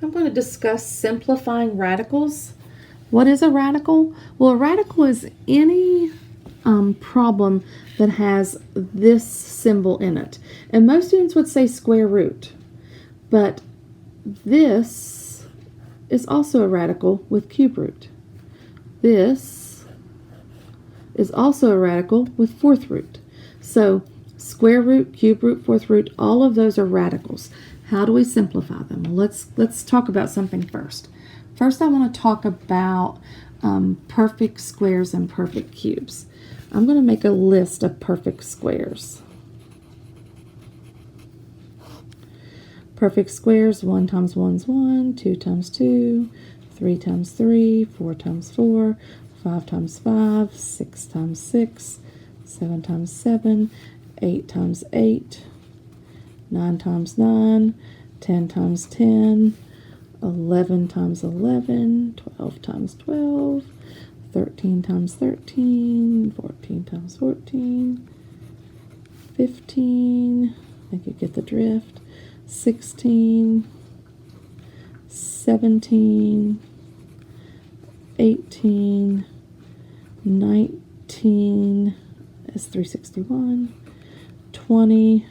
I'm going to discuss simplifying radicals. What is a radical? Well, a radical is any problem that has this symbol in it. And most students would say square root. But this is also a radical with cube root. This is also a radical with fourth root. So square root, cube root, fourth root, all of those are radicals. How do we simplify them? Well, let's talk about something first. First, I want to talk about perfect squares and perfect cubes. I'm going to make a list of perfect squares. Perfect squares, 1 times 1 is 1, 2 times 2, 3 times 3, 4 times 4, 5 times 5, 6 times 6, 7 times 7, 8 times 8, 9 times 9, 10 times 10, 11 times 11, 12 times 12, 13 times 13, 14 times 14, 15, I think you get the drift, 16, 17, 18, 19, that's 361, 20,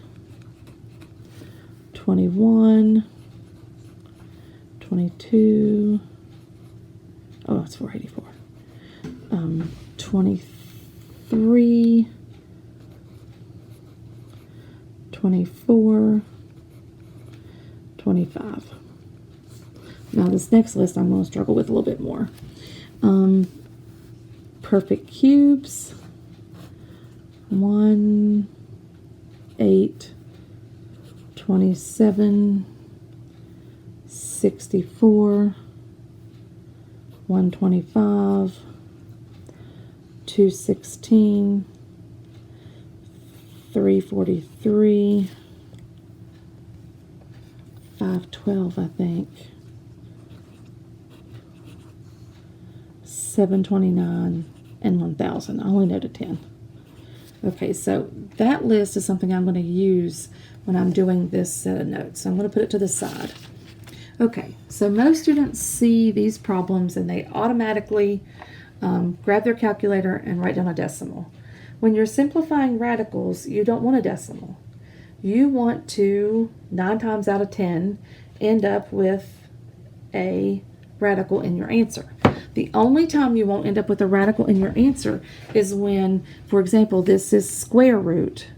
21, 22, oh, that's 484, 23, 24, 25. Now this next list I'm going to struggle with a little bit more. Perfect cubes, 1, 8, 27, 64, 125, 216, 343, 512, I think, 729, and 1000. I only know to 10. Okay, so that list is something I'm going to use when I'm doing this set of notes. So I'm going to put it to the side. Okay, so most students see these problems and they automatically grab their calculator and write down a decimal. When you're simplifying radicals, you don't want a decimal. You want to, 9 times out of 10, end up with a radical in your answer. The only time you won't end up with a radical in your answer is when, for example, this is square root.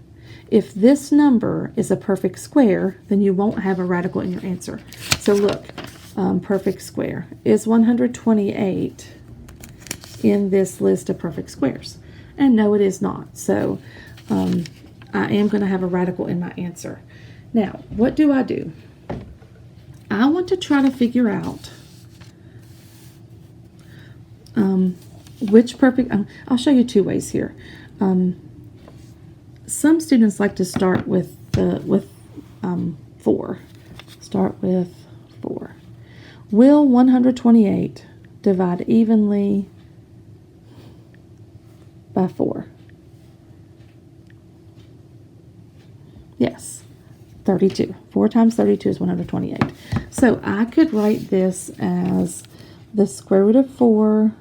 If this number is a perfect square, then you won't have a radical in your answer. So look, perfect square. Is 128 in this list of perfect squares? And no, it is not. So I am going to have a radical in my answer. Now, what do? I want to try to figure out which perfect, I'll show you 2 ways here. Some students like to start with 4. Start with 4. Will 128 divide evenly by 4? Yes, 32. 4 times 32 is 128. So I could write this as the square root of 4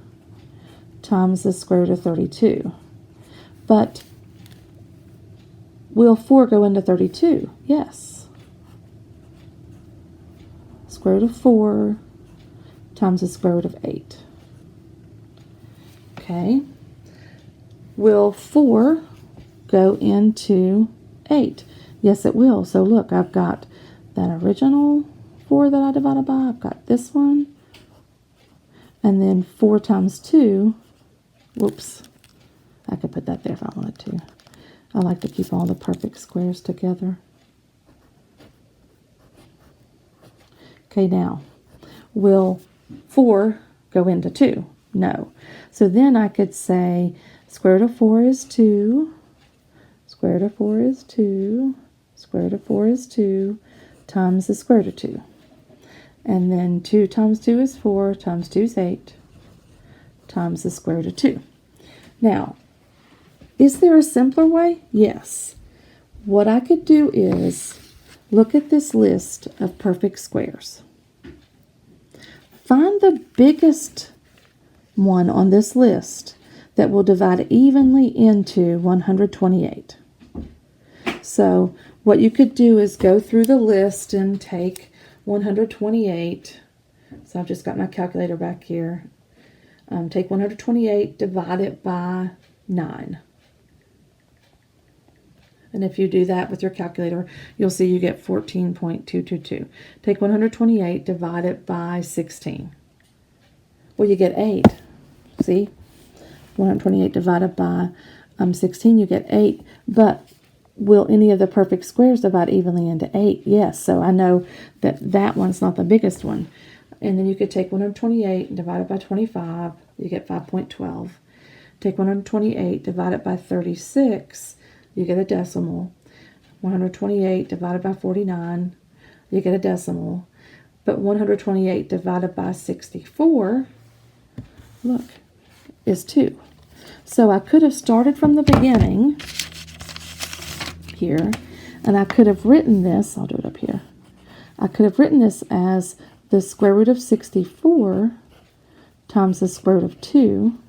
times the square root of 32. But will 4 go into 32? Yes. Square root of 4 times the square root of 8. Okay. Will 4 go into 8? Yes, it will. So look, I've got that original 4 that I divided by. I've got this one. And then 4 times 2. Whoops. I could put that there if I wanted to. I like to keep all the perfect squares together. Okay, now, will 4 go into 2? No. So then I could say square root of 4 is 2, square root of 4 is 2, square root of 4 is 2, times the square root of 2. And then 2 times 2 is 4, times 2 is 8, times the square root of 2. Now, is there a simpler way? Yes. What I could do is look at this list of perfect squares. find the biggest one on this list that will divide evenly into 128. So what you could do is go through the list and take 128. So I've just got my calculator back here. Take 128, divide it by 9. And if you do that with your calculator, you'll see you get 14.222. Take 128, divide it by 16. Well, you get 8. See? 128 divided by 16, you get 8. But will any of the perfect squares divide evenly into 8? Yes. So I know that that one's not the biggest one. And then you could take 128 and divide it by 25. You get 5.12. Take 128, divide it by 36. You get a decimal. 128 divided by 49, you get a decimal. But 128 divided by 64, look, is 2. So I could have started from the beginning here, and I could have written this, I'll do it up here. I could have written this as the square root of 64 times the square root of 2.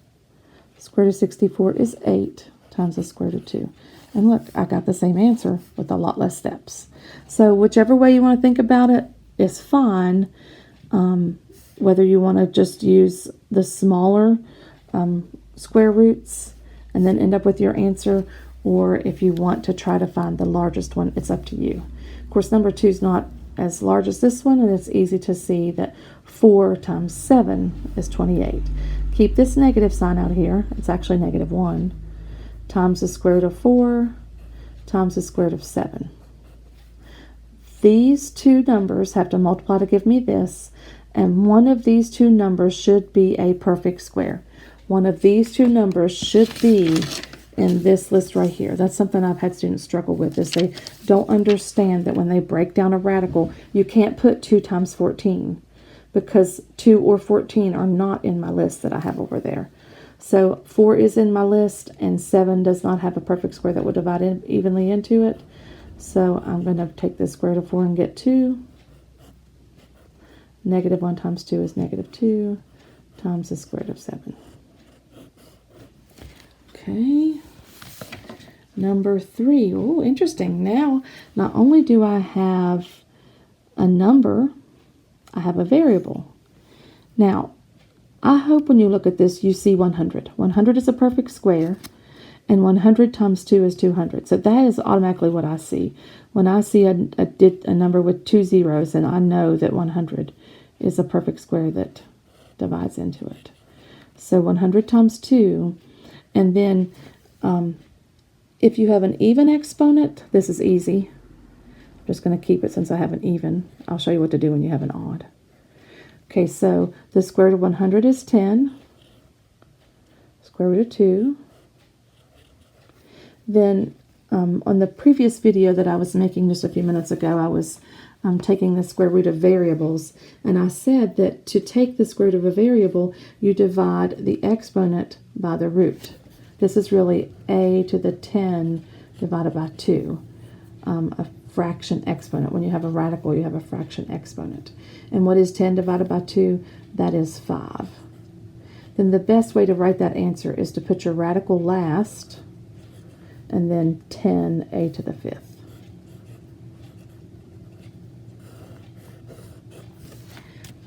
The square root of 64 is 8 times the square root of 2. And look, I got the same answer with a lot less steps. So whichever way you want to think about it is fine. Whether you want to just use the smaller square roots and then end up with your answer, or if you want to try to find the largest one, it's up to you. Of course, number 2 is not as large as this one, and it's easy to see that 4 times 7 is 28. Keep this negative sign out here. It's actually -1. Times the square root of 4 times the square root of 7. These two numbers have to multiply to give me this, and one of these two numbers should be a perfect square. One of these two numbers should be in this list right here. That's something I've had students struggle with, is they don't understand that when they break down a radical, you can't put 2 times 14 because 2 or 14 are not in my list that I have over there. So 4 is in my list, and 7 does not have a perfect square that would divide evenly into it. So I'm going to take the square root of 4 and get 2. -1 times 2 is -2 times the square root of 7. Okay. Number 3. Oh, interesting. Now, not only do I have a number, I have a variable. Now, I hope when you look at this, you see 100. 100 is a perfect square, and 100 times 2 is 200. So that is automatically what I see. When I see a number with 2 zeros, then I know that 100 is a perfect square that divides into it. So 100 times 2, and then if you have an even exponent, this is easy. I'm just going to keep it since I have an even. I'll show you what to do when you have an odd. Okay, so the square root of 100 is 10. Square root of 2. Then on the previous video that I was making just a few minutes ago, I was taking the square root of variables. And I said that to take the square root of a variable, you divide the exponent by the root. This is really a to the 10 divided by 2. A fraction exponent. When you have a radical, you have a fraction exponent. And what is 10 divided by 2? That is 5. Then the best way to write that answer is to put your radical last, and then 10a to the 5th.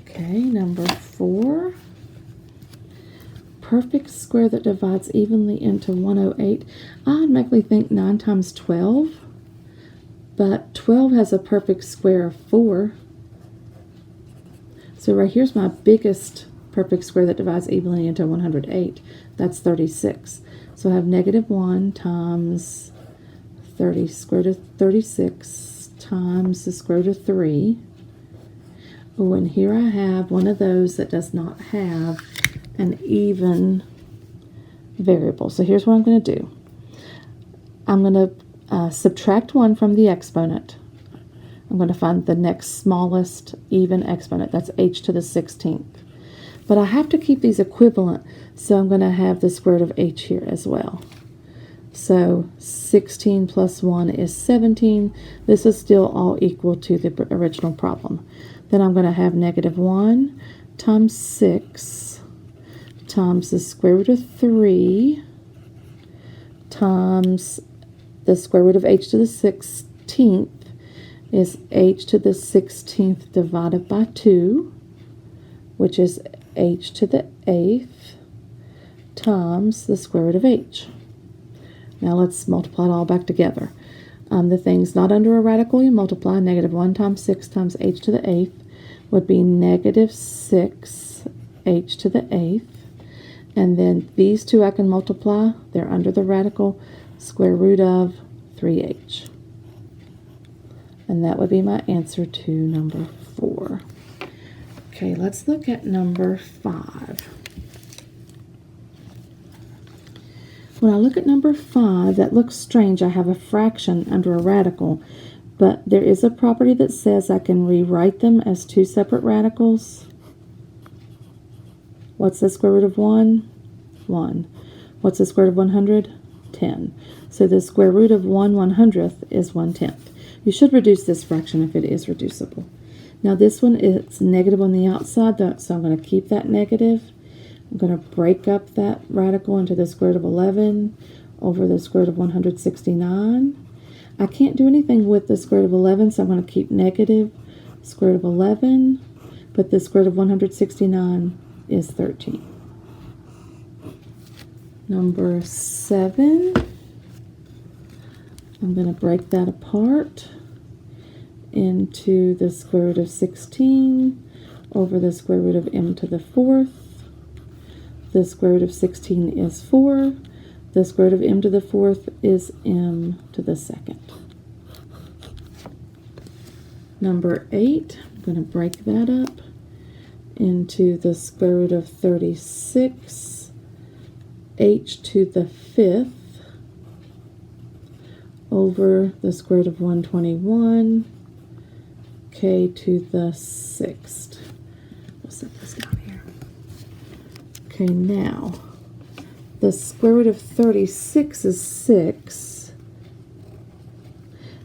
Okay, number 4. Perfect square that divides evenly into 108. I automatically think 9 times 12. But 12 has a perfect square of 4. So right here's my biggest perfect square that divides evenly into 108. That's 36. So I have -1 times 30 square root of 36 times the square root of 3. Oh, and here I have one of those that does not have an even variable. So here's what I'm going to do. I'm going to subtract 1 from the exponent. I'm going to find the next smallest even exponent. That's h to the 16th. But I have to keep these equivalent, so I'm going to have the square root of h here as well. So 16 plus 1 is 17. This is still all equal to the original problem. Then I'm going to have -1 times 6 times the square root of 3 times the square root of h to the 16th is h to the 16th divided by 2, which is h to the 8th times the square root of h. Now let's multiply it all back together. The things not under a radical you multiply. Negative 1 times 6 times h to the 8th would be negative 6 h to the 8th. And then these two I can multiply. They're under the radical. Square root of 3h. And that would be my answer to number 4. Okay, let's look at number 5. When I look at number 5, that looks strange. I have a fraction under a radical, but there is a property that says I can rewrite them as two separate radicals. What's the square root of 1? 1. What's the square root of 100? 10. So the square root of 1/100th is 1/10. You should reduce this fraction if it is reducible. Now this one is negative on the outside, so I'm going to keep that negative. I'm going to break up that radical into the square root of 11 over the square root of 169. I can't do anything with the square root of 11, so I'm going to keep negative square root of 11, but the square root of 169 is 13. Number 7, I'm going to break that apart into the square root of 16 over the square root of m to the 4th. The square root of 16 is 4. The square root of m to the 4th is m to the 2nd. Number 8, I'm going to break that up into the square root of 36 h to the 5th over the square root of 121 k to the 6th. We'll set this down here. Okay, now the square root of 36 is 6.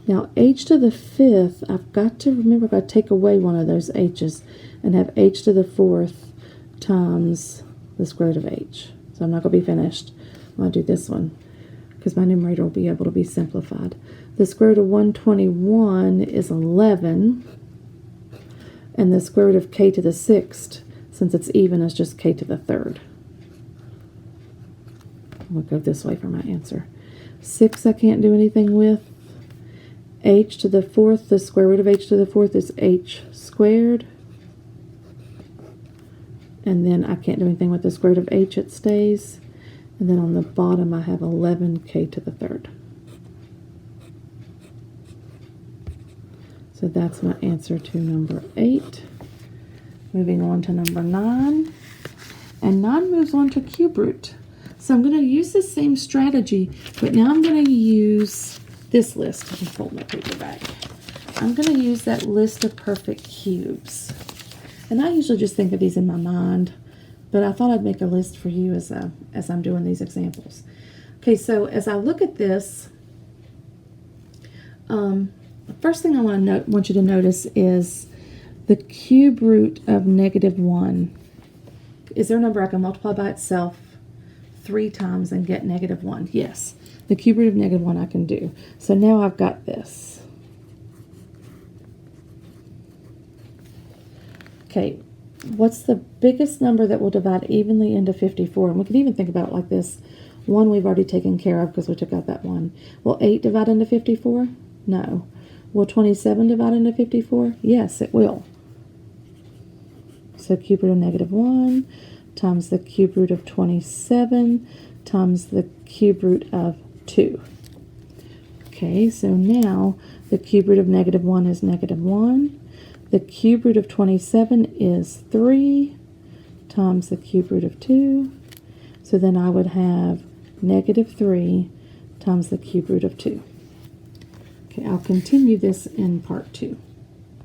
Now h to the 5th, I've got to remember I've got to take away one of those h's and have h to the 4th times the square root of h. So I'm not going to be finished. I'm going to do this one because my numerator will be able to be simplified. The square root of 121 is 11, and the square root of k to the 6th, since it's even, is just k to the 3rd. We'll go this way for my answer. 6 I can't do anything with. H to the 4th, the square root of h to the 4th is h squared. And then I can't do anything with the square root of h, it stays. And then on the bottom I have 11k to the 3rd. So that's my answer to number 8. Moving on to number 9. And 9 moves on to cube root. So I'm going to use the same strategy, but now I'm going to use this list. Let me fold my paper back. I'm going to use that list of perfect cubes. And I usually just think of these in my mind, but I thought I'd make a list for you as I'm doing these examples. Okay, so as I look at this, the first thing I want you to notice is the cube root of -1. Is there a number I can multiply by itself 3 times and get -1? Yes, the cube root of -1 I can do. So now I've got this. Okay, what's the biggest number that will divide evenly into 54? And we could even think about it like this. 1 we've already taken care of because we took out that 1. Will 8 divide into 54? No. Will 27 divide into 54? Yes, it will. So cube root of -1 times the cube root of 27 times the cube root of 2. Okay, so now the cube root of -1 is -1. The cube root of 27 is 3 times the cube root of 2. So then I would have -3 times the cube root of 2. Okay, I'll continue this in part 2.